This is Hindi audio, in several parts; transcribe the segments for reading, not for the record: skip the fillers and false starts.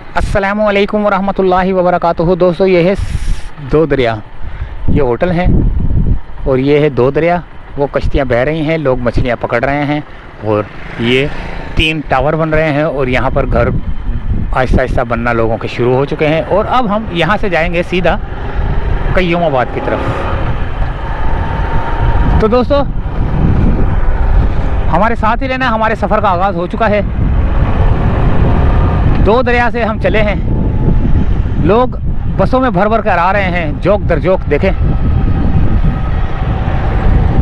अस्सलामु अलैकुम वरहमतुल्लाहि वबरकातुहू। दोस्तों, ये है दो दरिया, ये होटल है और ये है दो दरिया। वो कश्तियाँ बह रही हैं, लोग मछलियाँ पकड़ रहे हैं और ये 3 टावर बन रहे हैं और यहाँ पर घर आहिस्ता आहिस्ता बनना लोगों के शुरू हो चुके हैं। और अब हम यहाँ से जाएंगे सीधा कय्यूमाबाद की तरफ। तो दोस्तों, हमारे साथ ही रहना, हमारे सफ़र का आगाज़ हो चुका है। दो दरिया से हम चले हैं, लोग बसों में भर भर कर आ रहे हैं, जोक दर जोक देखें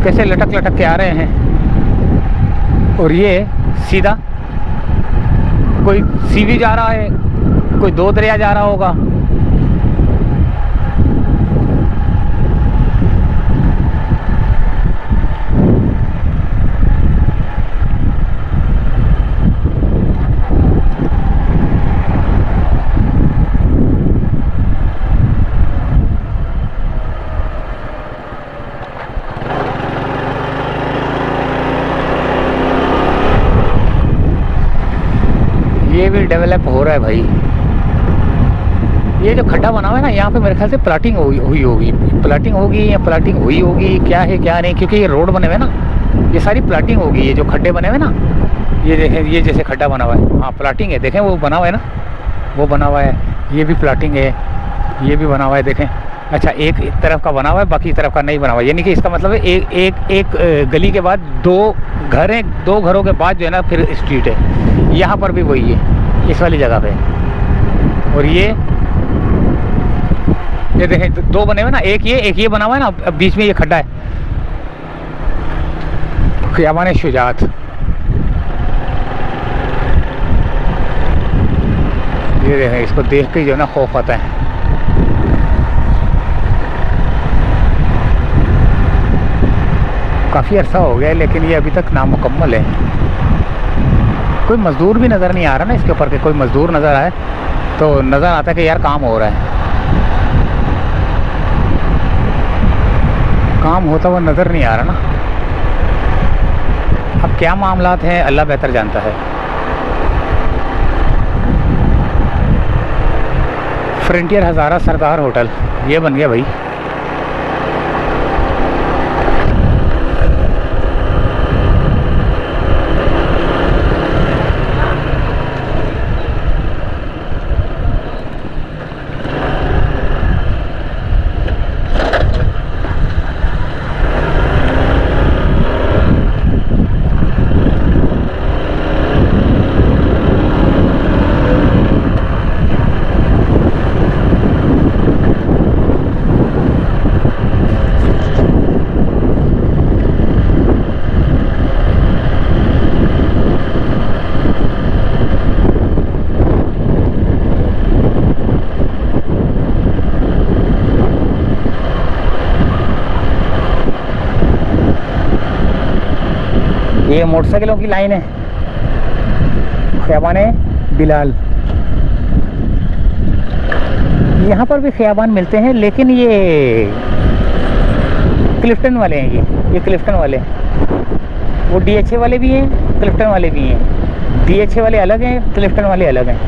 कैसे लटक लटक के आ रहे हैं। और ये सीधा कोई सीवी जा रहा है, कोई दो दरिया जा रहा होगा। ये भी डेवलप हो रहा है भाई। ये जो खड्डा बना हुआ है ना, यहाँ पे मेरे ख्याल से प्लाटिंग हुई होगी, प्लाटिंग होगी या प्लाटिंग हुई होगी, क्या है क्या नहीं, क्योंकि ये रोड बने हुए ना, ये सारी प्लाटिंग होगी। ये जो खड्डे बने हुए ना, ये देखें, ये जैसे खड्डा बना हुआ है, हाँ प्लाटिंग है। देखें वो बना हुआ है ना, वो बना हुआ है, ये भी प्लाटिंग है, ये भी बना हुआ है। देखें, अच्छा एक तरफ का बना हुआ है, बाकी तरफ का नहीं बना हुआ है। यानी कि इसका मतलब है एक गली के बाद 2 घर हैं, 2 घरों के बाद जो है ना फिर स्ट्रीट है। यहाँ पर भी वही है, इस वाली जगह पे। और ये देखें 2 बने हुए ना, एक ये बना हुआ है ना, अब बीच में ये खड्डा है। ख़ियाबान शुजात, ये देखें, इसको देख के जो है ना खौफ आता है। काफ़ी अर्सा हो गया है, लेकिन ये अभी तक नामुकम्मल है। कोई मज़दूर भी नज़र नहीं आ रहा ना इसके ऊपर के, कोई मज़दूर नज़र आए तो नज़र आता है कि यार काम हो रहा है। काम होता हुआ नज़र नहीं आ रहा ना। अब क्या मामलात हैं, अल्लाह बेहतर जानता है। फ्रंटियर हज़ारा सरदार होटल ये बन गया भाई। ये मोटरसाइकिलों की लाइन है, ख़ियाबान बिलाल। यहाँ पर भी ख़ियाबान मिलते हैं, लेकिन ये क्लिफ्टन वाले हैं। ये क्लिफ्टन वाले, वो DHA वाले भी हैं, क्लिफ्टन वाले भी हैं। DHA वाले अलग हैं, क्लिफ्टन वाले अलग हैं।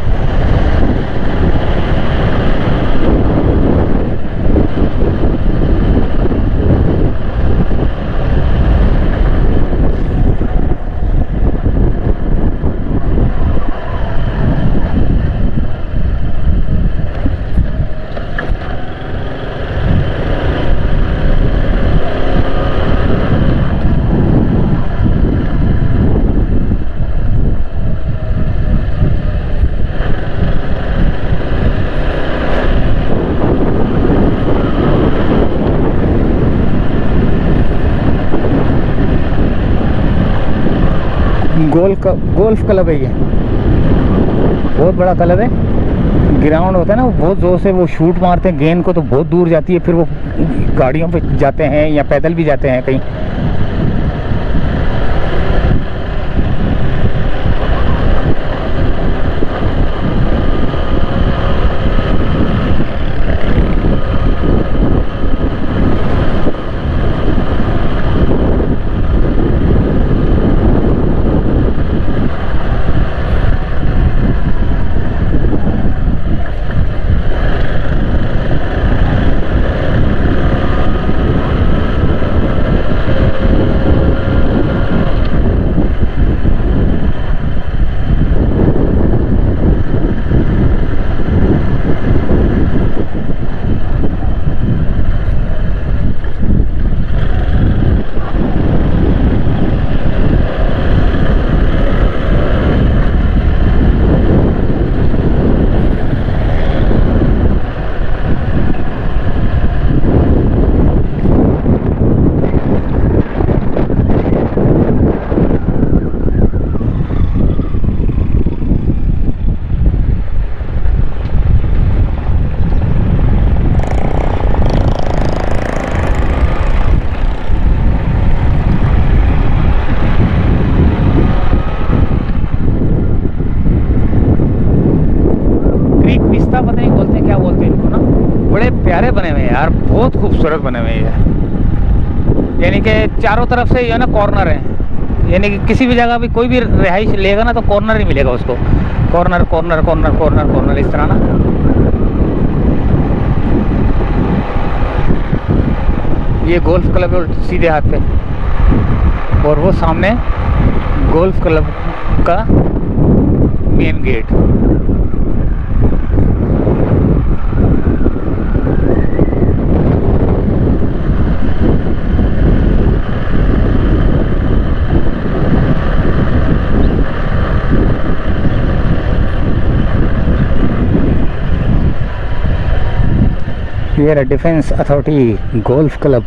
गोल्फ क्लब है ये, बहुत बड़ा क्लब है। ग्राउंड होता है ना, वो बहुत ज़ोर से वो शूट मारते हैं गेंद को, तो बहुत दूर जाती है। फिर वो गाड़ियों पे जाते हैं या पैदल भी जाते हैं कहीं। प्यारे बने हुए हैं यार, बहुत खूबसूरत बने हुए हैं ये। यानी कि चारों तरफ से ये ना कॉर्नर है, यानी कि किसी भी जगह भी कोई भी रिहाइश लेगा ना तो कॉर्नर ही मिलेगा उसको, corner corner corner corner corner इस तरह ना। ये गोल्फ क्लब है सीधे हाथ पे, और वो सामने गोल्फ क्लब का मेन गेट। ये है defence authority golf club.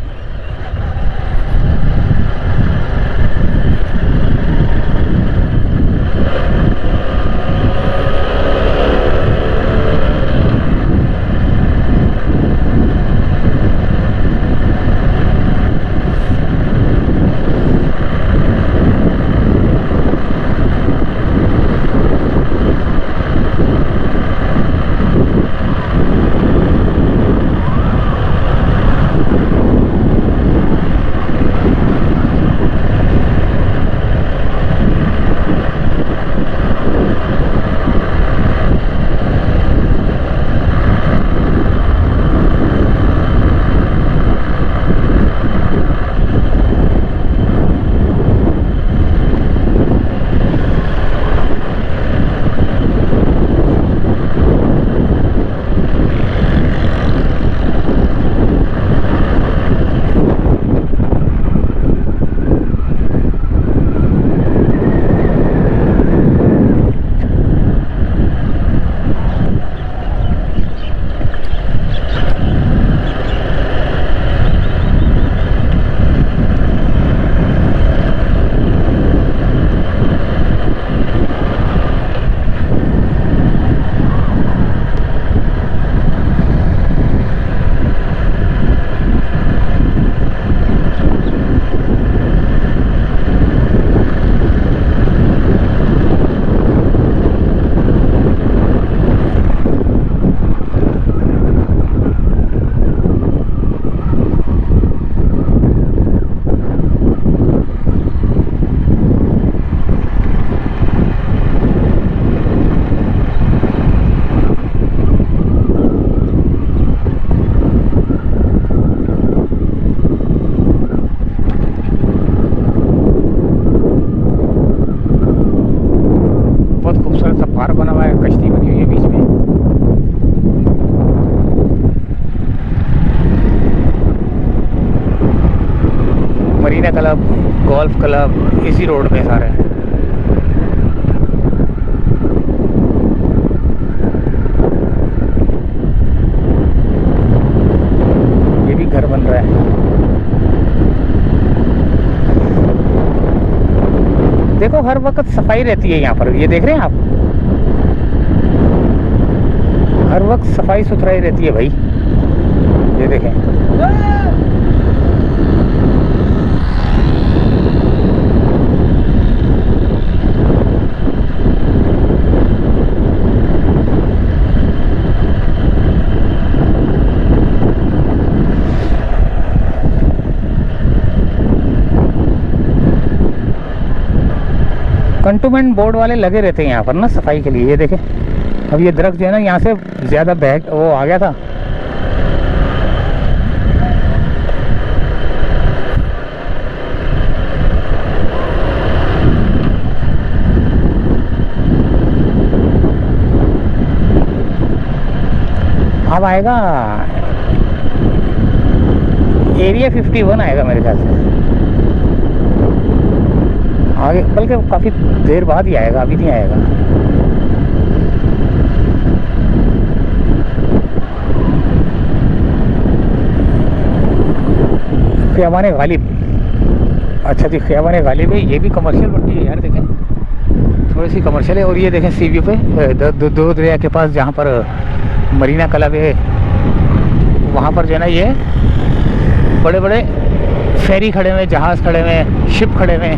Park बना हुआ है, कश्ती बनी हुई है बीच में। मरीना क्लब, गोल्फ क्लब इसी रोड पे सारे। ये भी घर बन रहा है। देखो हर वक्त सफाई रहती है यहाँ पर, ये देख रहे हैं आप, हर वक्त सफाई सुथराई रहती है भाई। ये देखें, कंटोनमेंट बोर्ड वाले लगे रहते हैं यहाँ पर ना सफाई के लिए। ये देखें, अब ये दरख्त जो है ना यहाँ से ज़्यादा बैग वो आ गया था। अब आएगा एरिया 51 आएगा मेरे ख्याल से आगे, बल्कि काफ़ी देर बाद ही आएगा, अभी नहीं आएगा। ख़ियाबान गालिब, अच्छा जी ख़ियाबान गालिब है, ये भी कमर्शियल पट्टी है यार। देखें थोड़ी सी कमर्शियल है। और ये देखें सी व्यू पे दो दरिया के पास जहाँ पर मरीना क्लब है, वहाँ पर जो है ना ये बड़े बड़े फेरी खड़े हुए, जहाज़ खड़े हुए, शिप खड़े हुए,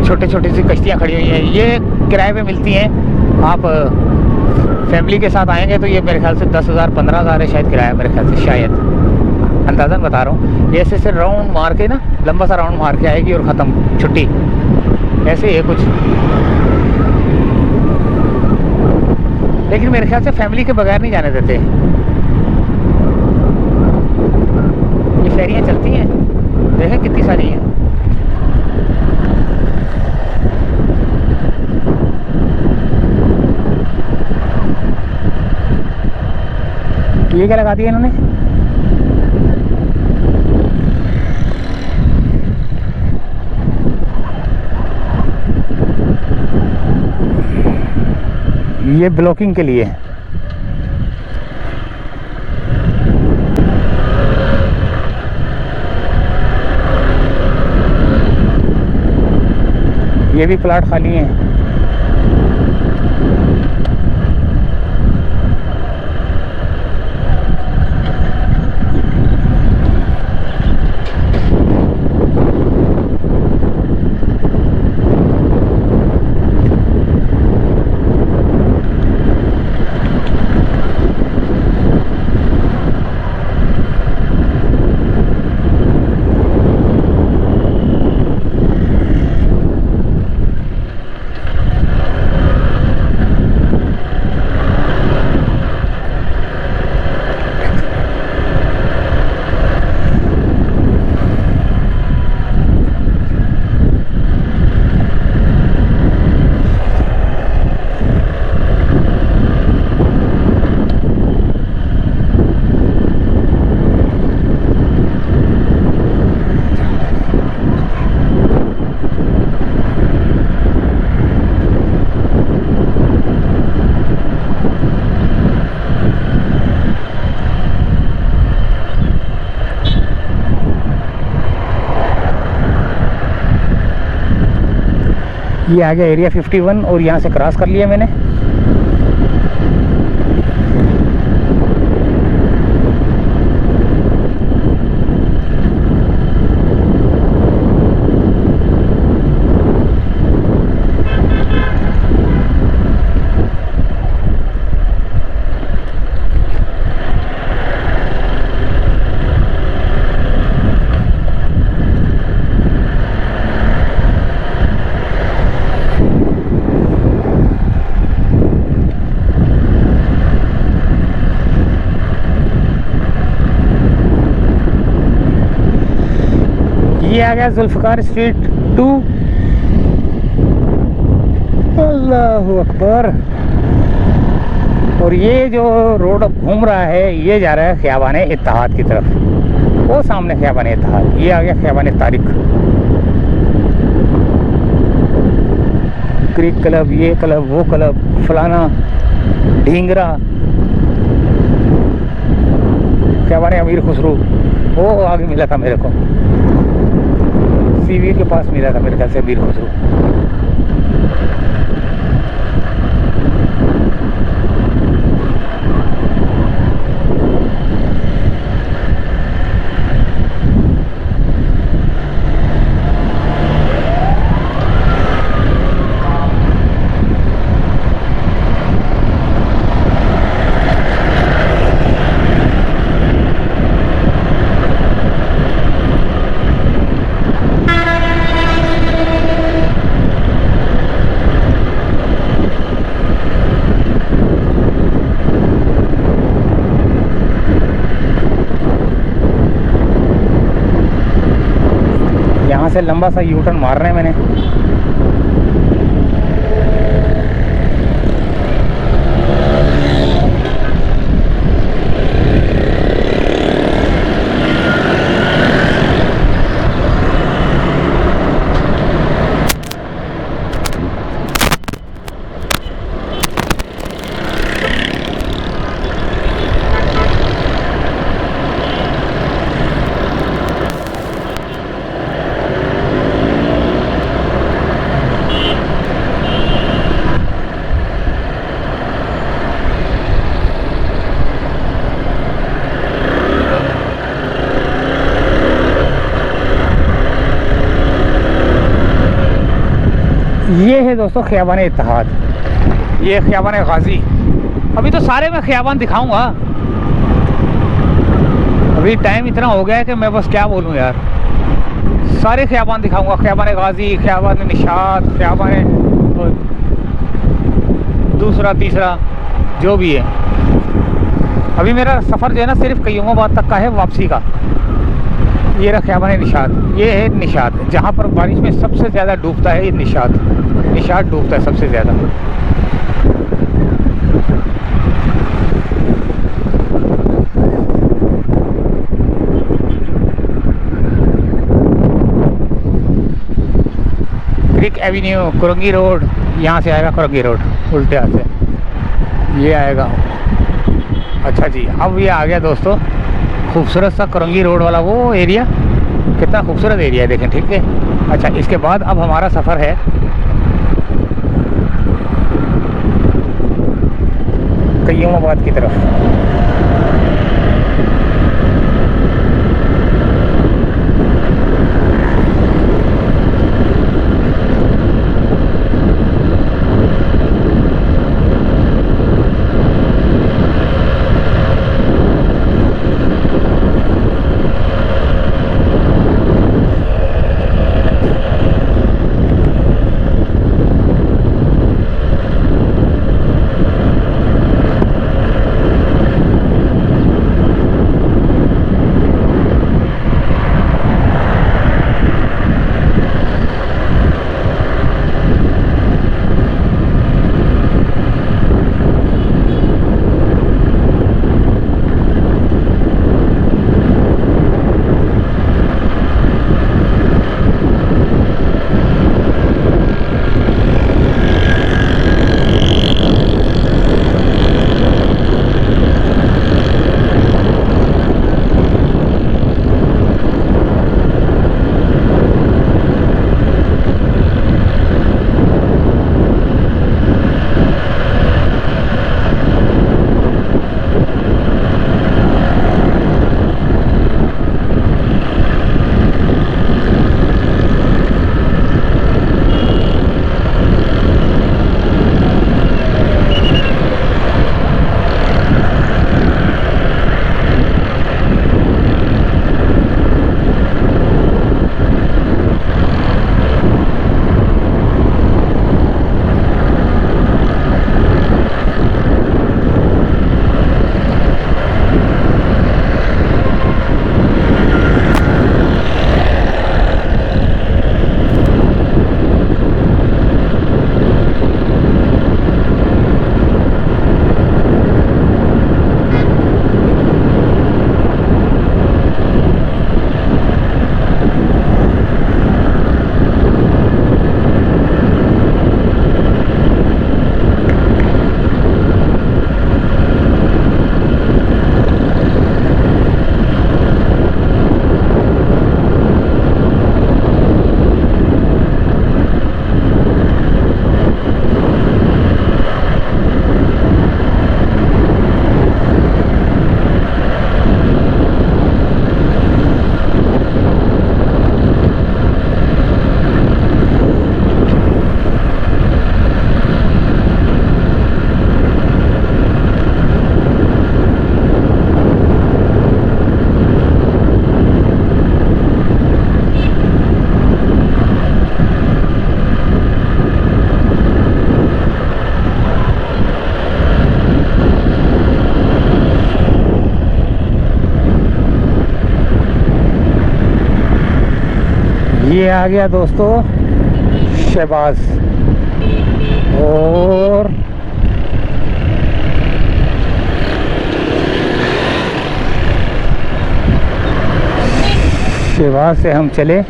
छोटे छोटी सी कश्तियाँ खड़ी हुई हैं। ये किराए पे मिलती हैं। आप फैमिली के साथ आएंगे तो ये मेरे ख्याल से 10,000 15,000 है शायद किराया, मेरे ख्याल से, शायद, अंदाज़न बता रहा हूँ। ये ऐसे राउंड मार के ना, लंबा सा राउंड मार के आएगी और ख़त्म, छुट्टी, ऐसे ही है कुछ। लेकिन मेरे ख्याल से फैमिली के बगैर नहीं जाने देते। ये फेरियाँ चलती हैं, देखें कितनी सारी हैं। ये क्या लगा दिया इन्होंने? ये ब्लॉकिंग के लिए। ये भी प्लाट खाली हैं। ये आ गया एरिया 51 और यहाँ से क्रॉस कर लिया मैंने। ये आ गया जुल्फ़िकार स्ट्रीट 2। अल्लाह अकबर। और ये जो रोड अब घूम रहा है ये जा रहा है ख़ियाबान इत्तेहाद की तरफ, वो सामने ख़ियाबान इत्तेहाद। ये आ गया ख़ियाबान तारिक, क्रिक क्लब, ये क्लब, वो क्लब, फलाना ढींगरा, ख़ियाबान अमीर खुसरू, वो आगे मिला था मेरे को, सीवी के पास मिला था मेरे ख्याल से अमीर खुसरू। यहाँ से लंबा सा यू टर्न मारना है मैंने। ये है दोस्तों ख़ियाबान इत्तेहाद, ये ख़ियाबान गाज़ी। अभी तो सारे मैं ख़ियाबान दिखाऊंगा, अभी टाइम इतना हो गया है कि मैं बस क्या बोलूं यार। सारे ख़ियाबान दिखाऊंगा, ख़ियाबान गाज़ी, ख़ियाबान निशात, ख़ियाबान दूसरा तीसरा जो भी है। अभी मेरा सफ़र जो है ना सिर्फ कयूमाबाद तक का है वापसी का। ये रहा ख़ियाबान निशात, ये है निशात जहाँ पर बारिश में सबसे ज़्यादा डूबता है। ये निशात डूबता है सबसे ज़्यादा। क्रिक एवेन्यू, कुरंगी रोड, यहाँ से आएगा कुरंगी रोड उल्टे हाथ से ये आएगा। अच्छा जी, अब ये आ गया दोस्तों खूबसूरत सा कुरंगी रोड वाला वो एरिया। कितना खूबसूरत एरिया है देखें, ठीक है। अच्छा, इसके बाद अब हमारा सफ़र है कयूमाबाद की तरफ। ये आ गया दोस्तों शहबाज, और शहबाज से हम चले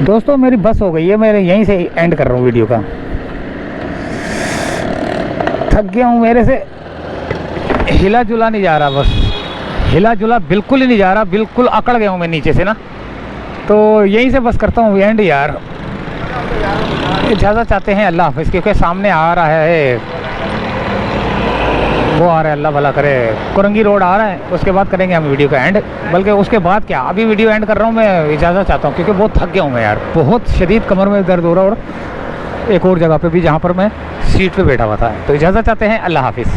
दोस्तों मेरी बस हो गई है, मैं यहीं से एंड कर रहा हूँ वीडियो का। थक गया हूँ, मेरे से हिला जुला नहीं जा रहा, बस हिला जुला बिल्कुल ही नहीं जा रहा, बिल्कुल अकड़ गया हूँ मैं नीचे से ना। तो यहीं से बस करता हूँ एंड यार। इजाज़त चाहते हैं, अल्लाह हाफिज़। क्योंकि सामने आ रहा है, वो आ रहा है, अल्लाह भला करे, कुरंगी रोड आ रहा है, उसके बाद करेंगे हम वीडियो का एंड। बल्कि उसके बाद क्या, अभी वीडियो एंड कर रहा हूँ मैं, इजाज़त चाहता हूँ क्योंकि बहुत थक गया हूँ मैं यार, बहुत शदीद कमर में दर्द हो रहा है, और एक और जगह पे भी जहाँ पर मैं सीट पे बैठा हुआ था। तो इजाज़त चाहते हैं, अल्लाह हाफिज़।